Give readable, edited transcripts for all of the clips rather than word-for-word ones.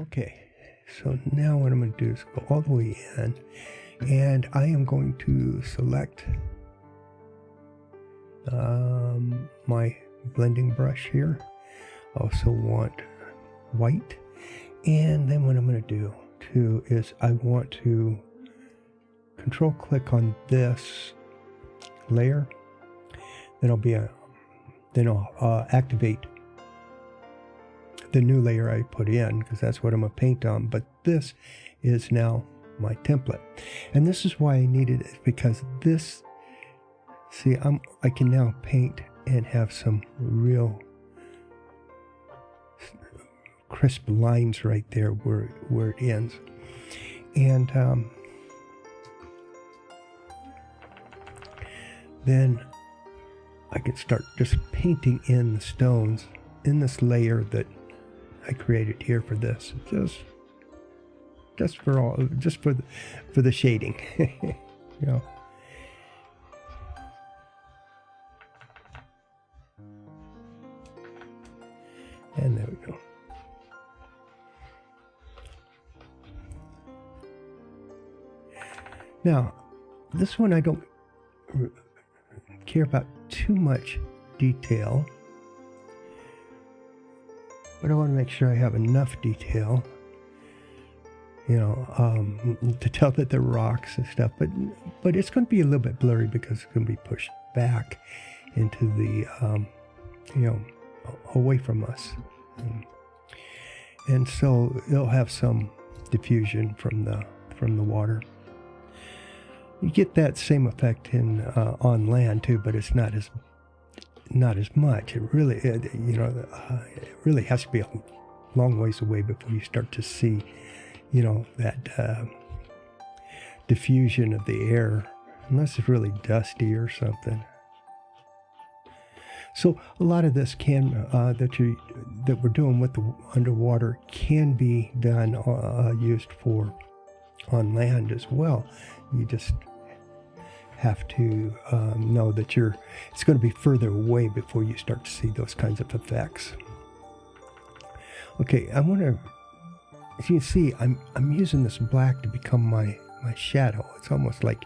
Okay, so now what I'm going to do is go all the way in, and I am going to select my blending brush here. I also want white, and then what I'm going to do too is I want to control click on this layer. Then I'll activate the new layer I put in, because that's what I'm going to paint on. But this is now my template, and this is why I needed it, because this, see, I can now paint and have some real crisp lines right there where it ends. And then I can start just painting in the stones in this layer that I created here for this, just for the shading, you know. And there we go. Now, this one I don't care about too much detail, but I want to make sure I have enough detail, you know, to tell that they're rocks and stuff. But it's going to be a little bit blurry because it's going to be pushed back into the, you know, away from us, and so it'll have some diffusion from the water. You get that same effect in on land too, but it's not as much. It really, you know, it really has to be a long ways away before you start to see, you know, that diffusion of the air, unless it's really dusty or something. So a lot of this can that we're doing with the underwater can be done used for on land as well. You just have to know that it's going to be further away before you start to see those kinds of effects. Okay, I want to, as you can see, I'm using this black to become my shadow. It's almost like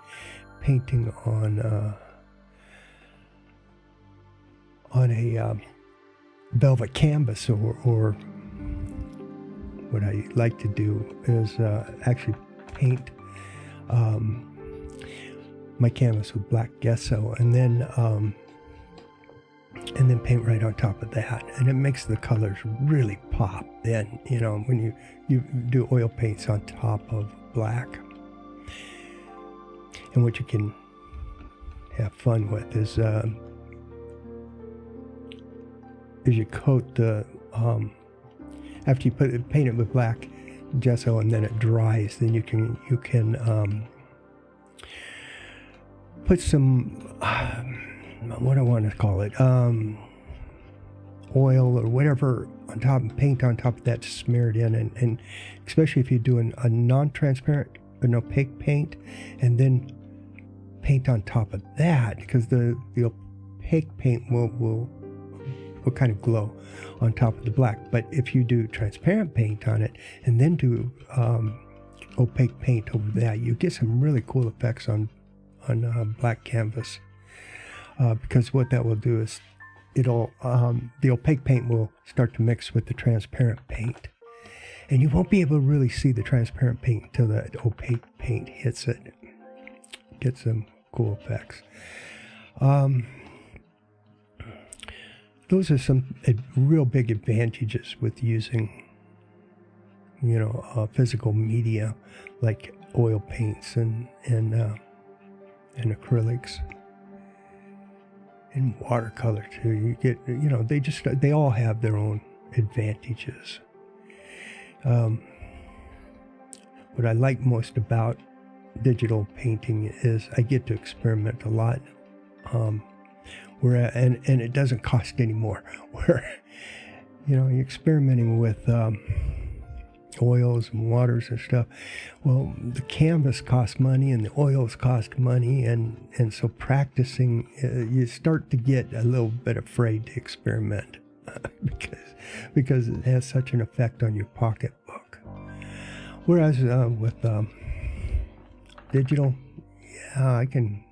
painting on a velvet canvas, or what I like to do is actually paint my canvas with black gesso, and then paint right on top of that, and it makes the colors really pop. Then, you know, when you do oil paints on top of black, and what you can have fun with is you coat the after you paint it with black gesso and then it dries, then you can put some what I want to call it, oil or whatever on top, and paint on top of that to smear it in, and especially if you're doing a non-transparent, an opaque paint, and then paint on top of that, because the opaque paint will kind of glow on top of the black. But if you do transparent paint on it and then do opaque paint over that, you get some really cool effects on black canvas, because what that will do is it'll the opaque paint will start to mix with the transparent paint, and you won't be able to really see the transparent paint until that opaque paint hits it. Get some cool effects. Those are some real big advantages with using, you know, physical media like oil paints and acrylics and watercolor too. You get, you know, they all have their own advantages. What I like most about digital painting is I get to experiment a lot. And it doesn't cost any more. Where, you know, you're experimenting with oils and waters and stuff. Well, the canvas costs money and the oils cost money, and so practicing, you start to get a little bit afraid to experiment because it has such an effect on your pocketbook. Whereas with digital, yeah, I can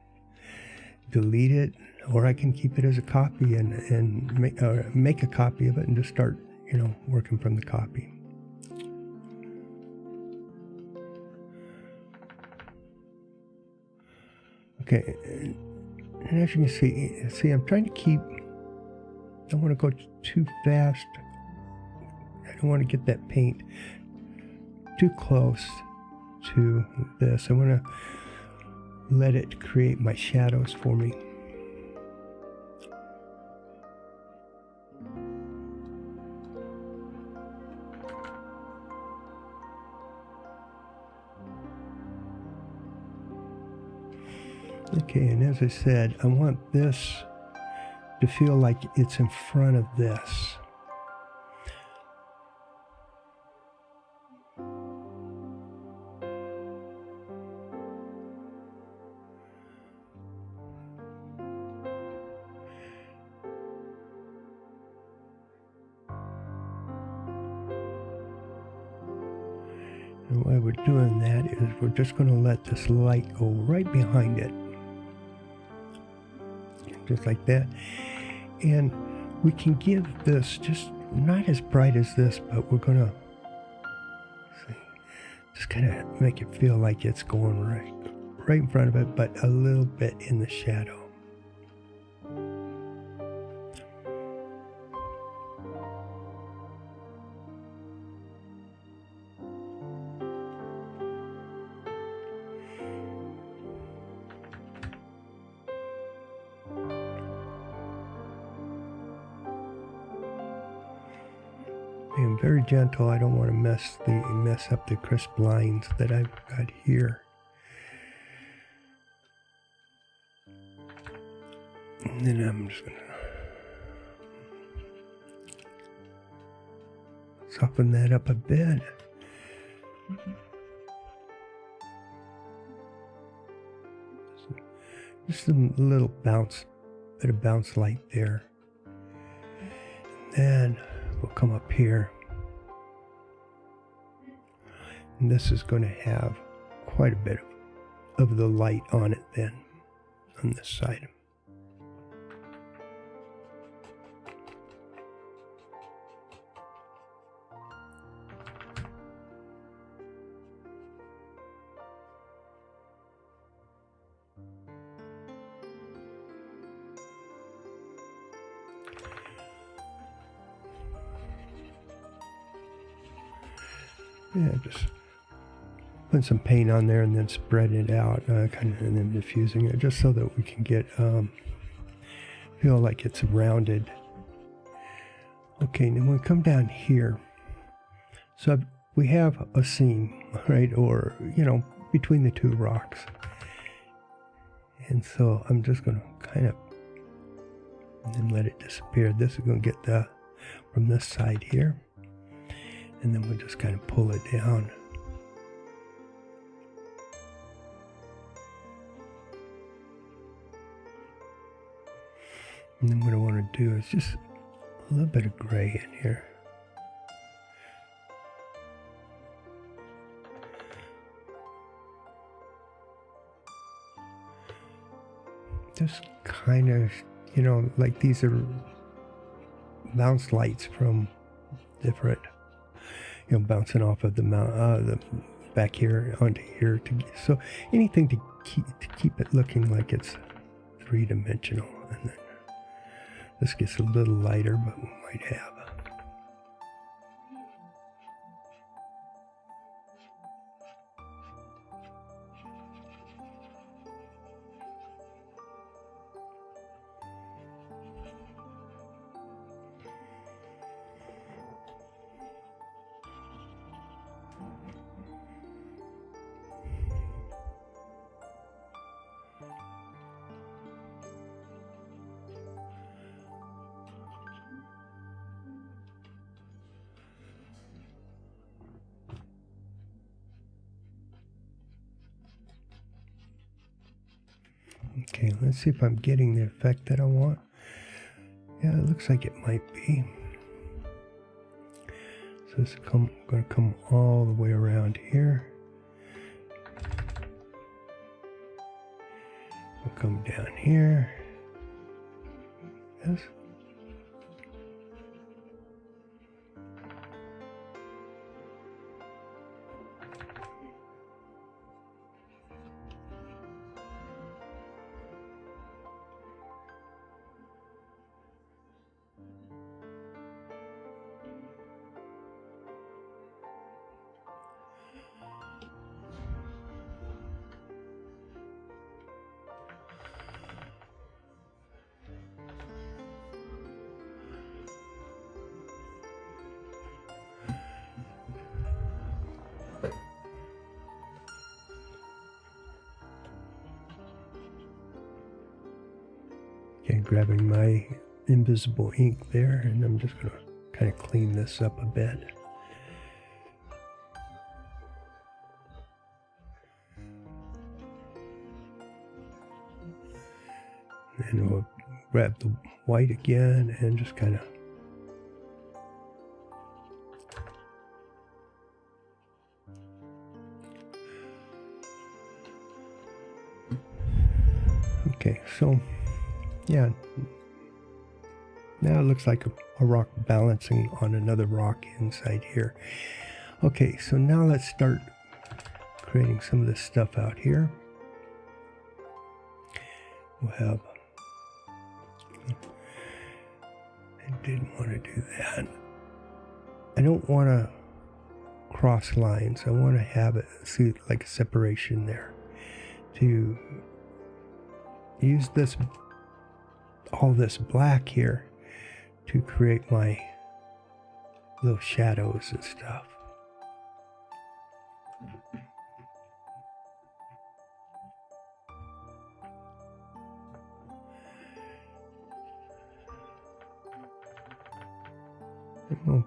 delete it, or I can keep it as a copy and make a copy of it and just start, you know, working from the copy. Okay, and as you can see, I'm trying to keep, I don't want to go too fast. I don't want to get that paint too close to this. I want to let it create my shadows for me. Okay, and as I said, I want this to feel like it's in front of this. And why we're doing that is we're just going to let this light go right behind it. Just like that. And we can give this just not as bright as this, but we're going to just kind of make it feel like it's going right in front of it, but a little bit in the shadow. Being very gentle. I don't want to mess up the crisp lines that I've got here. And then I'm just going to soften that up a bit. Just a little bit of bounce light there. And then we'll come up here, and this is going to have quite a bit of the light on it then, on this side. Yeah, just put some paint on there and then spread it out, kind of, and then diffusing it, just so that we can get feel like it's rounded. Okay, then we come down here. So we have a seam, right, or you know, between the two rocks, and so I'm just going to kind of and then let it disappear. This is going to get the from this side here. And then we'll just kind of pull it down. And then what I want to do is just a little bit of gray in here. Just kind of, you know, like these are bounce lights from different, you know, bouncing off of the back here onto here, so anything to keep it looking like it's three-dimensional. And then this gets a little lighter, but we might have. Okay, let's see if I'm getting the effect that I want. Yeah, it looks like it might be. So this is going to come all the way around here. We'll come down here. Yes. Okay, grabbing my invisible ink there, and I'm just going to kind of clean this up a bit. And we'll grab the white again and just kind of okay, so yeah, now it looks like a rock balancing on another rock inside here. Okay, so now let's start creating some of this stuff out here. We'll have, I didn't want to do that. I don't want to cross lines. I want to have it, see, like a separation there. To use this, all this black here to create my little shadows and stuff. And we'll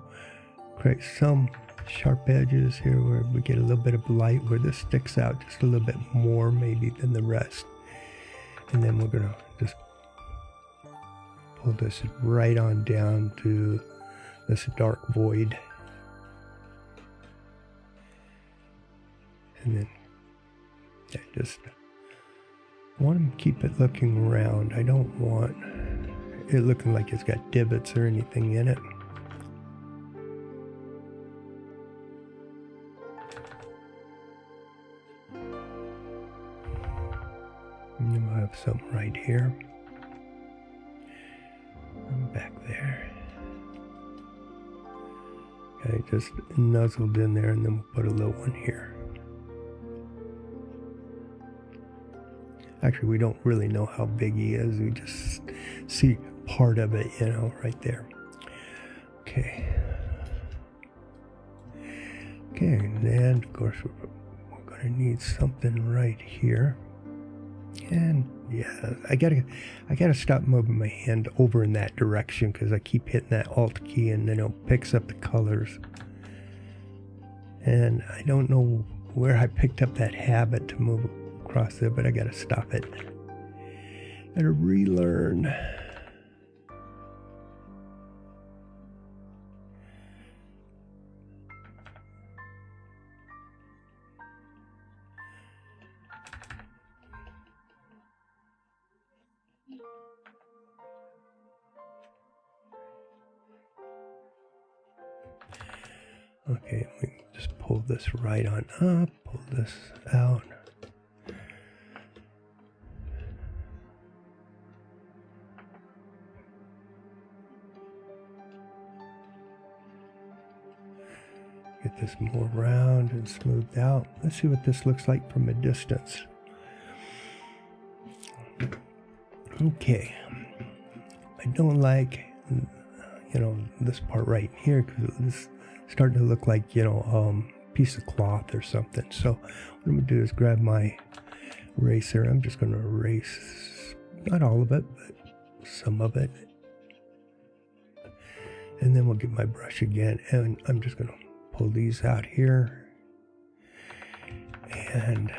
create some sharp edges here where we get a little bit of light, where this sticks out just a little bit more maybe than the rest. And then we're going to just pull this right on down to this dark void. And then I just want to keep it looking round. I don't want it looking like it's got divots or anything in it. And then we'll have something right here. And back there. Okay, just nuzzled in there, and then we'll put a little one here. Actually, we don't really know how big he is. We just see part of it, you know, right there. Okay. Okay, and then, of course, we're going to need something right here. And yeah, I gotta stop moving my hand over in that direction, because I keep hitting that Alt key and then it picks up the colors. And I don't know where I picked up that habit to move across there, but I gotta stop it. Gotta relearn. Okay, we just pull this right on up, pull this out. Get this more round and smoothed out. Let's see what this looks like from a distance. Okay, I don't like, you know, this part right here, because this starting to look like, you know, piece of cloth or something. So what I'm going to do is grab my eraser. I'm just going to erase, not all of it, but some of it. And then we'll get my brush again, and I'm just going to pull these out here. And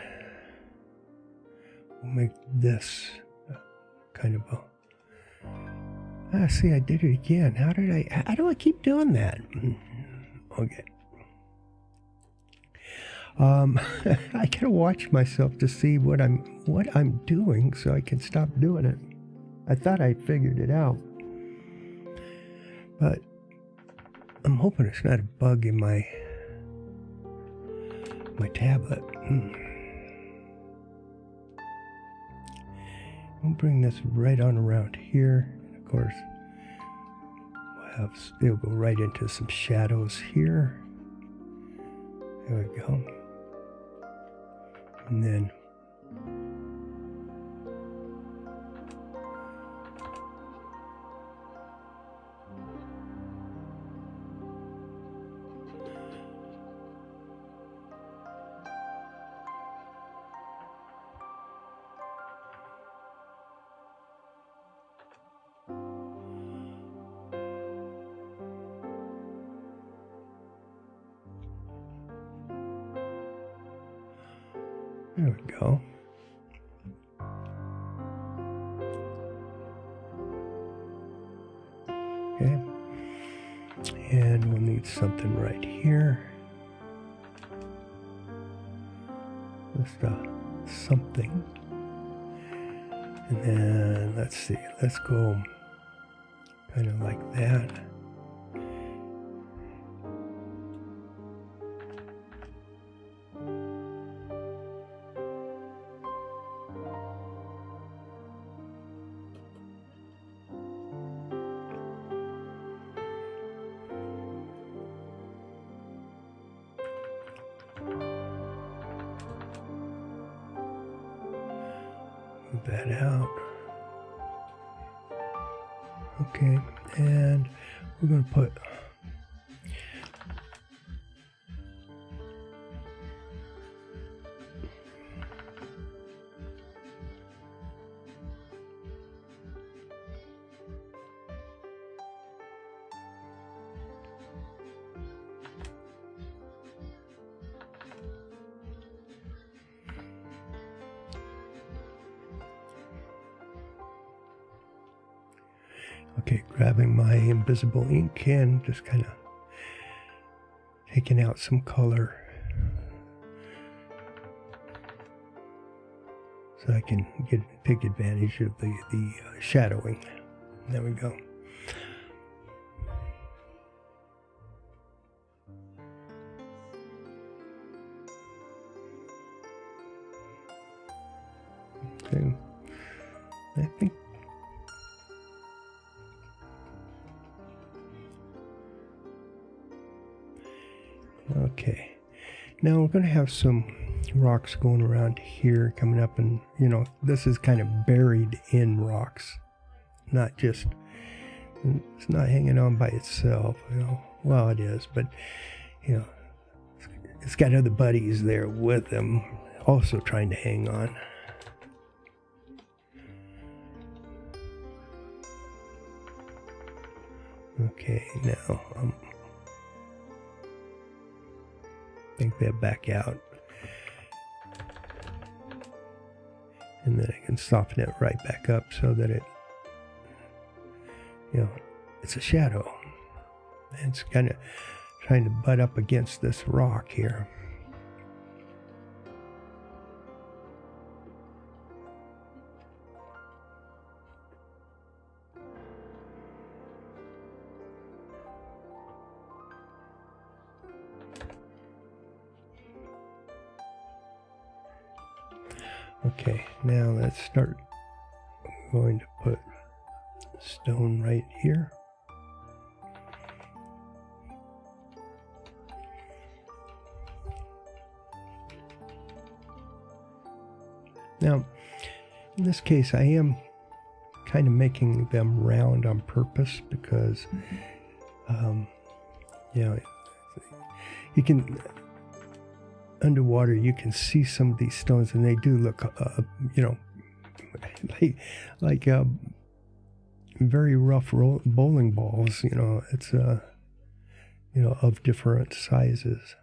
we'll make this kind of a... see, I did it again. How do I keep doing that? Okay. I gotta watch myself to see what I'm doing so I can stop doing it. I thought I figured it out, but I'm hoping it's not a bug in my tablet. We'll bring this right on around here. And of course, it'll go right into some shadows here. There we go. And then there we go. Okay. And we'll need something right here. Just something. And then let's see. Let's go kind of like that. Move that out. Okay, and we're going to put okay, grabbing my invisible ink and just kind of taking out some color so I can take advantage of the shadowing. There we go. Okay, I think. Okay, now we're going to have some rocks going around here coming up, and you know, this is kind of buried in rocks, not just, it's not hanging on by itself, you know. Well, it is, but you know, it's got other buddies there with them also trying to hang on. Okay, now think that back out, and then I can soften it right back up so that it, you know, it's a shadow. And it's kind of trying to butt up against this rock here. Okay, now let's start. I'm going to put stone right here. Now, in this case, I am kind of making them round on purpose because, you know, you can, underwater, you can see some of these stones, and they do look, you know, like very rough bowling balls. You know, it's you know, of different sizes.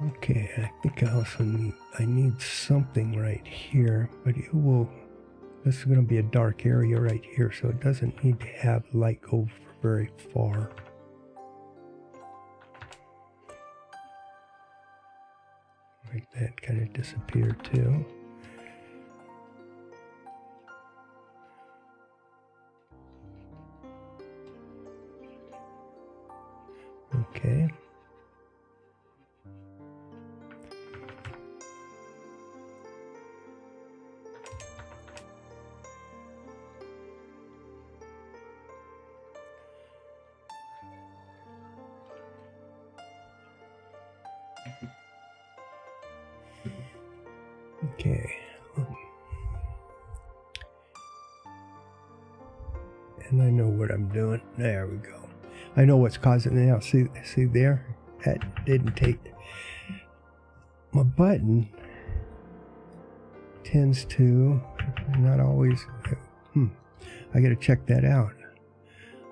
Okay, I think I need something right here, but it will, this is going to be a dark area right here, so it doesn't need to have light go very far. Like that kind of disappeared too. Okay. Okay. And I know what I'm doing. There we go. I know what's causing it now. See there? That didn't take. My button tends to not always. I got to check that out.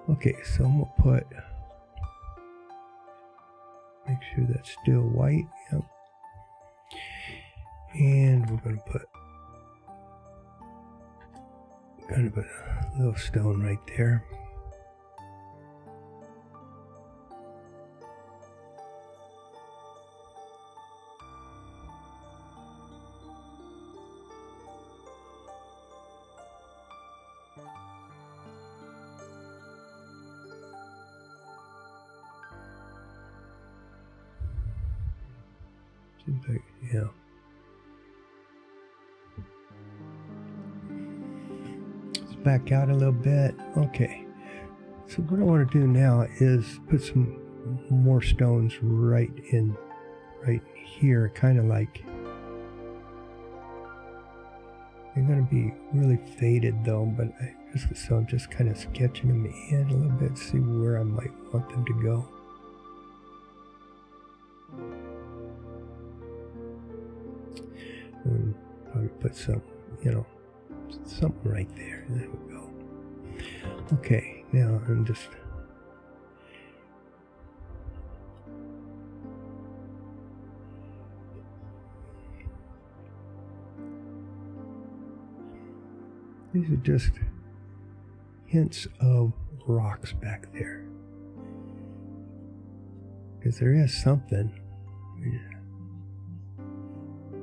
Okay, so I'm gonna put. Make sure that's still white. Yep. And we're gonna put kind of a little stone right there. Seems like, yeah. Let's back out a little bit. Okay. So what I want to do now is put some more stones right here, kind of like. They're going to be really faded though, but so I'm just kind of sketching them in a little bit, see where I might want them to go. And probably put some, something right there. There we go. Okay, now I'm just. These are just hints of rocks back there. Because there is something.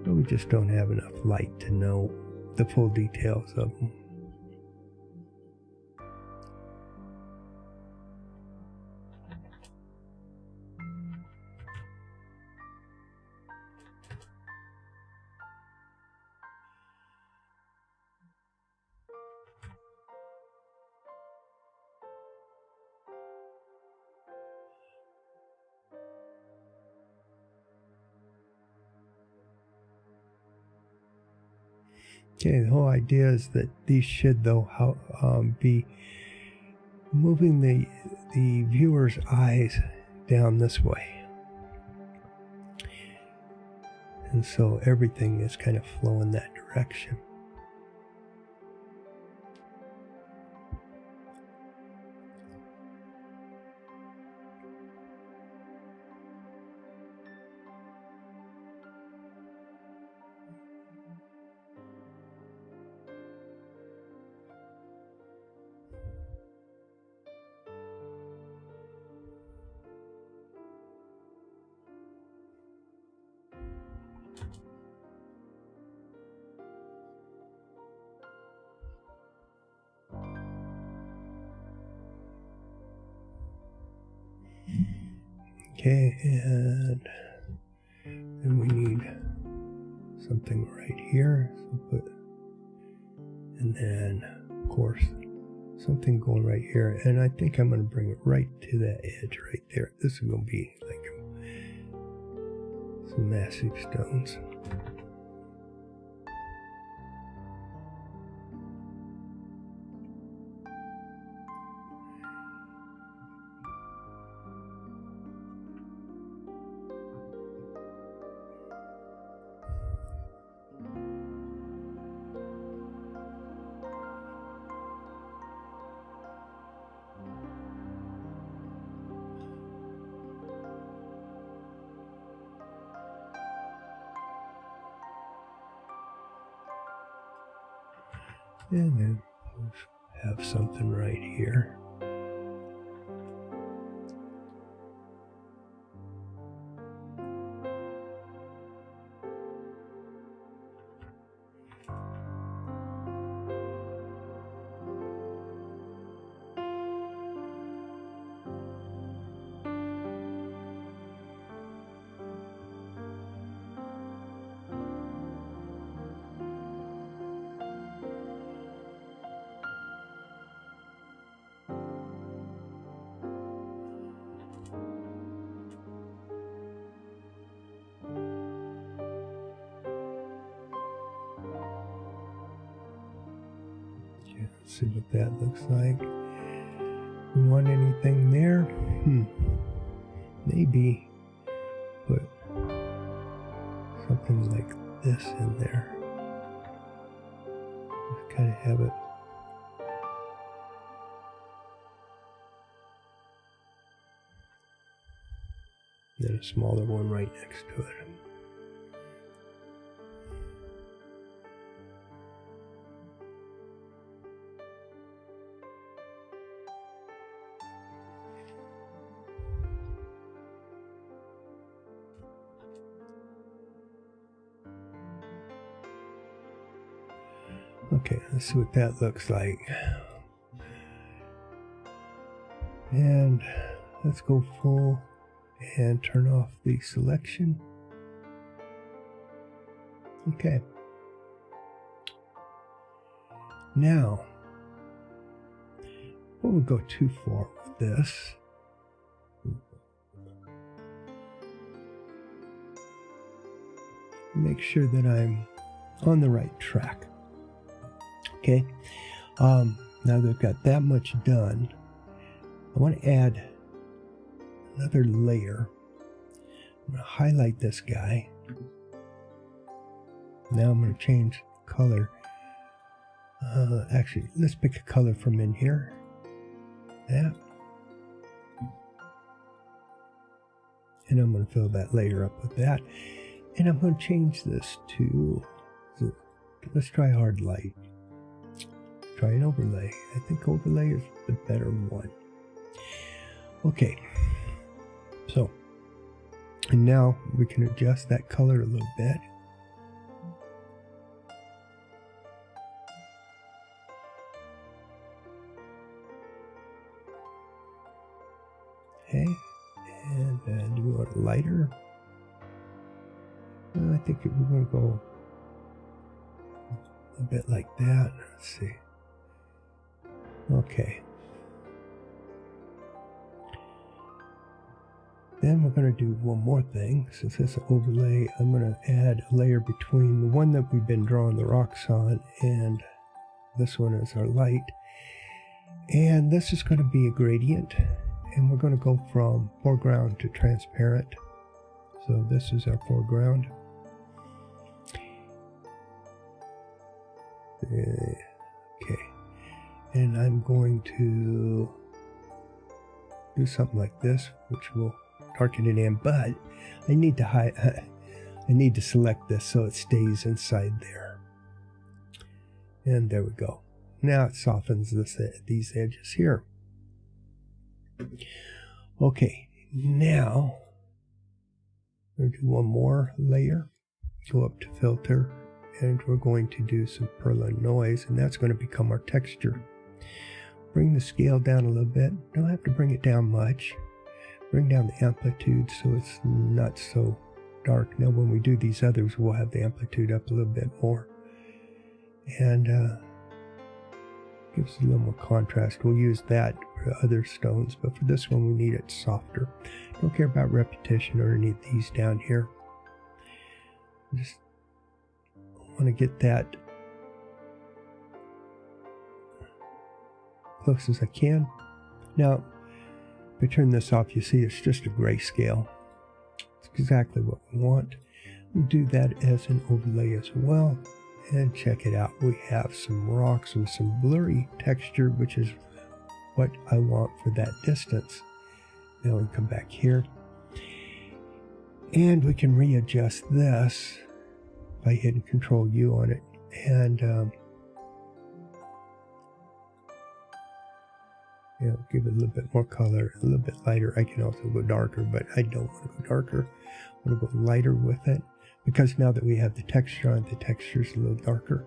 But we just don't have enough light to know the full details of them. Okay, the whole idea is that these should, though, be moving the viewer's eyes down this way. And so everything is kind of flowing that direction. Okay, and then we need something right here. So put, and then, of course, something going right here. And I think I'm going to bring it right to that edge right there. This is going to be like some massive stones. And then we'll have something right here. See what that looks like. We want anything there? Maybe put something like this in there. Just kind of have it. Then a smaller one right next to it. Okay, let's see what that looks like. And let's go full and turn off the selection. Okay. Now, we won't go too far with this. Make sure that I'm on the right track. Okay, now that I've got that much done, I want to add another layer. I'm going to highlight this guy. Now I'm going to change color. Actually, let's pick a color from in here. That. And I'm going to fill that layer up with that. And I'm going to change this to, let's try hard light. Try an overlay. I think overlay is the better one. Okay. So, and now we can adjust that color a little bit. Okay. And do we want it lighter? Well, I think we're going to go a bit like that. Let's see. Okay. Then we're going to do one more thing. Since this is overlay, I'm going to add a layer between the one that we've been drawing the rocks on and this one is our light. And this is going to be a gradient. And we're going to go from foreground to transparent. So this is our foreground. Okay. And I'm going to do something like this, which will darken it in, but I need to select this so it stays inside there. And there we go. Now it softens these edges here. Okay, now we'll do one more layer. Go up to filter, and we're going to do some Perlin noise, and that's going to become our texture. Bring the scale down a little bit. Don't have to bring it down much. Bring down the amplitude so it's not so dark. Now when we do these others, we'll have the amplitude up a little bit more. And gives a little more contrast. We'll use that for other stones, but for this one we need it softer. Don't care about repetition or any of these down here. Just want to get that close as I can. Now, if I turn this off, you see it's just a grayscale. It's exactly what we want. We'll do that as an overlay as well. And check it out. We have some rocks with some blurry texture, which is what I want for that distance. Now we come back here. And we can readjust this by hitting Control U on it. And You know, give it a little bit more color, a little bit lighter. I can also go darker, but I don't want to go darker. I want to go lighter with it, because now that we have the texture on it, the texture's a little darker.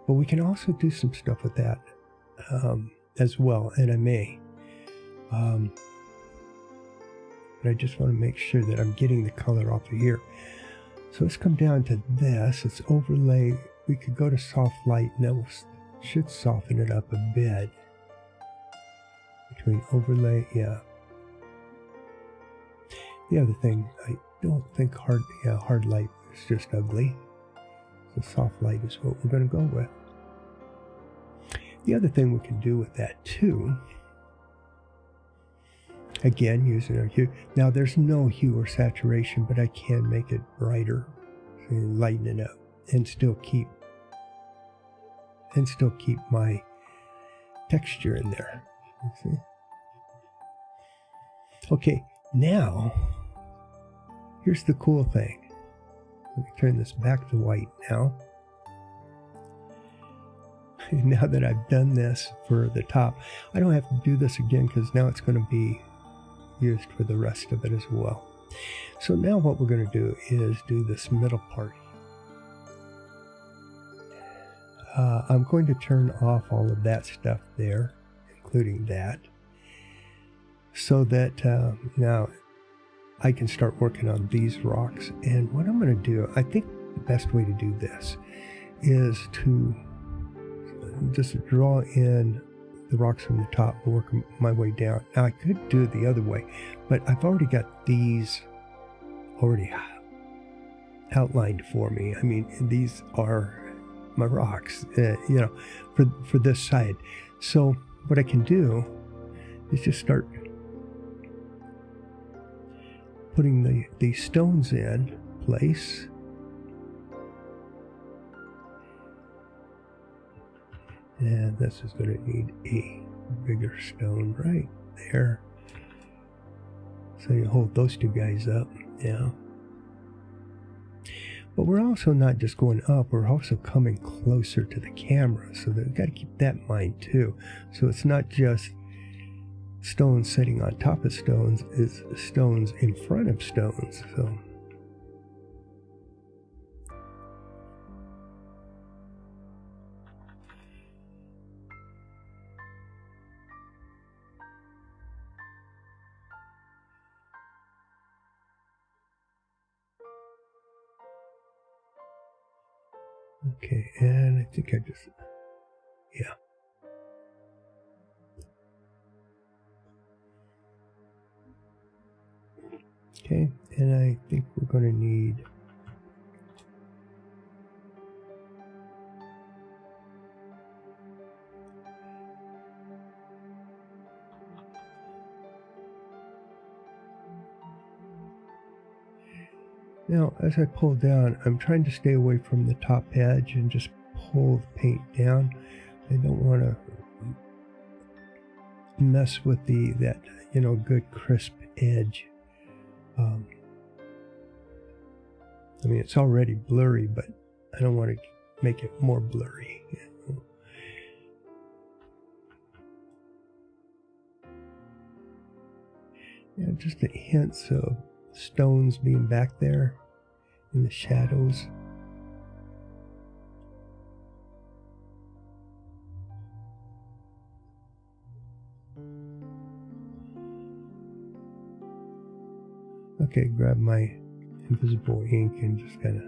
But we can also do some stuff with that as well, and I may. But I just want to make sure that I'm getting the color off of here. So let's come down to this. It's overlay. We could go to soft light, and that should soften it up a bit. Between overlay, yeah. The other thing, I don't think hard light is just ugly. So soft light is what we're going to go with. The other thing we can do with that too, again, using our hue. Now there's no hue or saturation, but I can make it brighter, so lighten it up, and still keep my texture in there. You see? Okay, now here's the cool thing. Let me turn this back to white now. Now that I've done this for the top, I don't have to do this again, because now it's going to be used for the rest of it as well. So now what we're going to do is do this middle part. I'm going to turn off all of that stuff there, including that, so that now I can start working on these rocks. And what I'm going to do, I think the best way to do this is to just draw in the rocks from the top and work my way down. Now I could do it the other way, but I've already got these already outlined for me. I mean, these are my rocks, you know, for this side. So what I can do is just start putting the stones in place. And this is going to need a bigger stone right there. So you hold those two guys up, yeah. But we're also not just going up, we're also coming closer to the camera. So we've got to keep that in mind too. So it's not just stones sitting on top of stones, it's stones in front of stones. So okay, and I think I just, yeah. Okay, and I think we're going to need now, as I pull down, I'm trying to stay away from the top edge and just pull the paint down. I don't want to mess with that, you know, good crisp edge. I mean, it's already blurry, but I don't want to make it more blurry. You know? Yeah, just the hints of stones being back there in the shadows. Okay, grab my invisible ink and just kind of,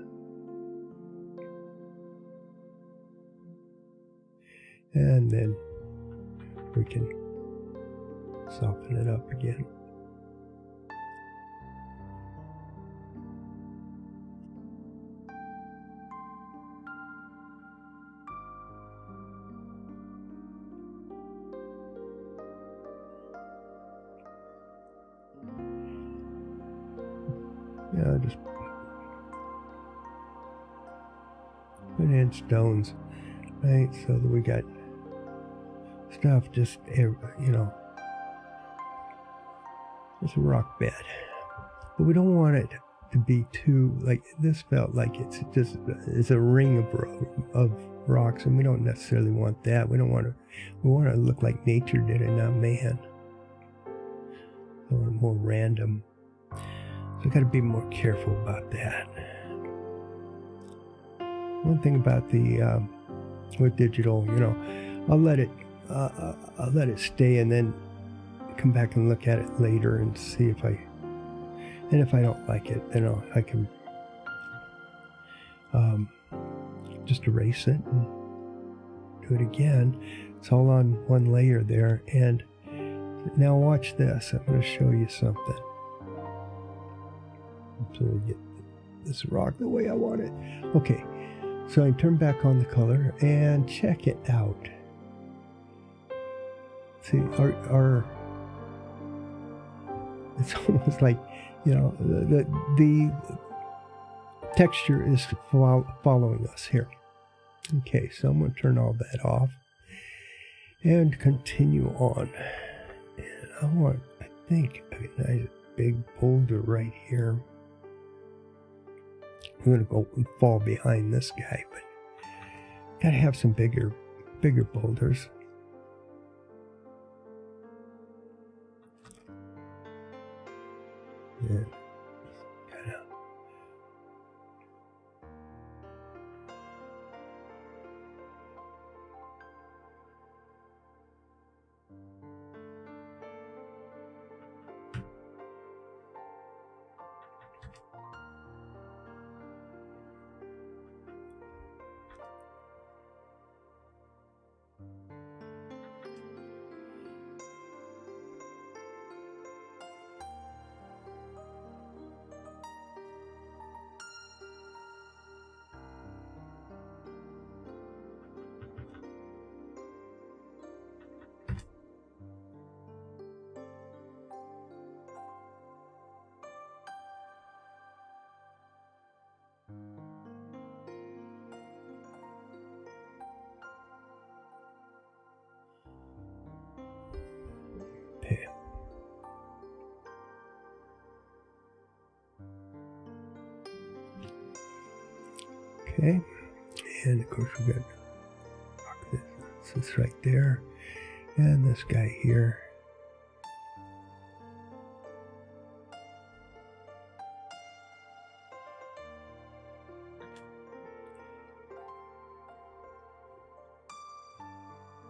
and then we can soften it up again. Yeah, just put in stones, right? So that we got stuff just, you know, it's a rock bed. But we don't want it to be too, like, this felt like it's just, it's a ring of rocks, and we don't necessarily want that. We want to look like nature did it, not man. So more random. So I got to be more careful about that. One thing about the with digital, you know, I'll let it stay and then come back and look at it later and see if I don't like it, then I can just erase it and do it again. It's all on one layer there. And now watch this. I'm going to show you something. So we get this rock the way I want it. Okay, so I turn back on the color and check it out. See, it's almost like, you know, the texture is following us here. Okay, so I'm going to turn all that off and continue on. And I think a nice big boulder right here. I'm going to go and fall behind this guy, but got to have some bigger boulders. Yeah. Okay, and of course we got this right there, and this guy here.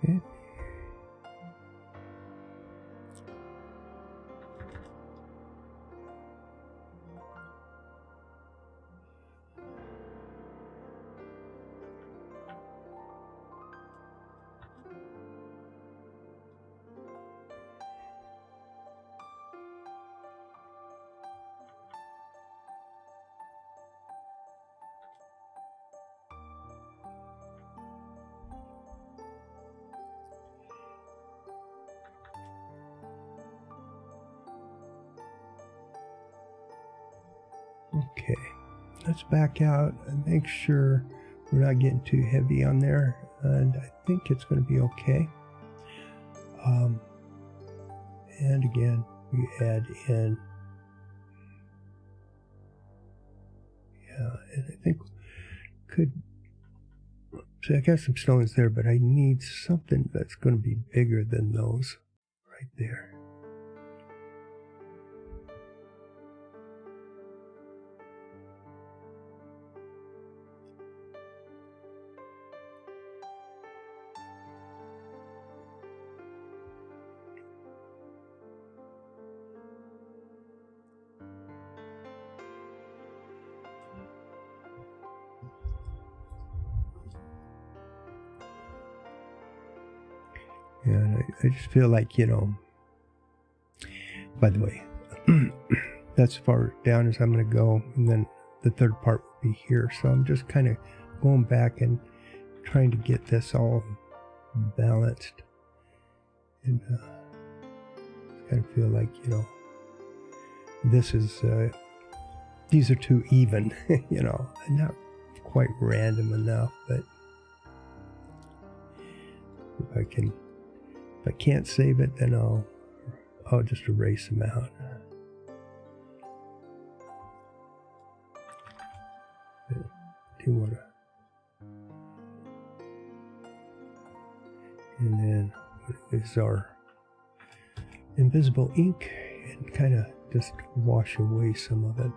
Okay. Okay, let's back out and make sure we're not getting too heavy on there, and I think it's going to be okay. And again, we add in, yeah, and I think see, I got some stones there, but I need something that's going to be bigger than those right there. And I just feel like, you know, by the way, that's as far down as I'm going to go, and then the third part will be here. So I'm just kind of going back and trying to get this all balanced. And I kind of feel like, you know, this is, these are too even, you know, and not quite random enough, but if I can't save it, then I'll just erase them out. Do you want to And then is our invisible ink and kind of just wash away some of it.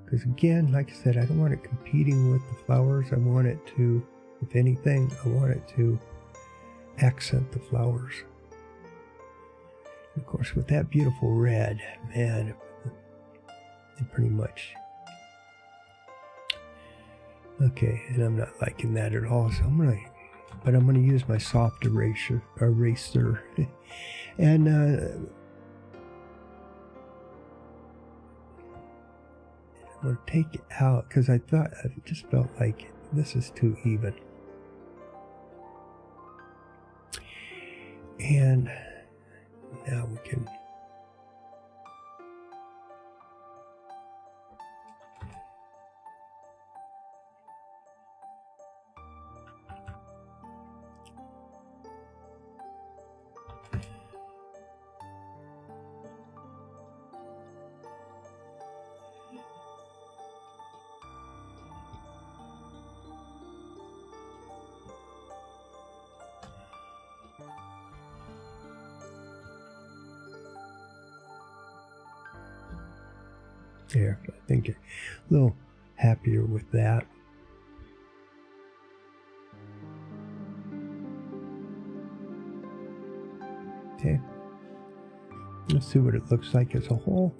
Because again, like I said, I don't want it competing with the flowers. I want it to, if anything, I want it to accent the flowers. And of course, with that beautiful red, man, it pretty much. Okay, and I'm not liking that at all, so I'm gonna use my soft eraser, and I'm gonna take it out because I just felt like this is too even. And now we can. There, I think a little happier with that. Okay, let's see what it looks like as a whole.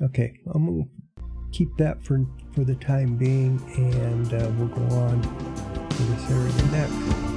Okay, I'm going to keep that for the time being, and we'll go on to this area next.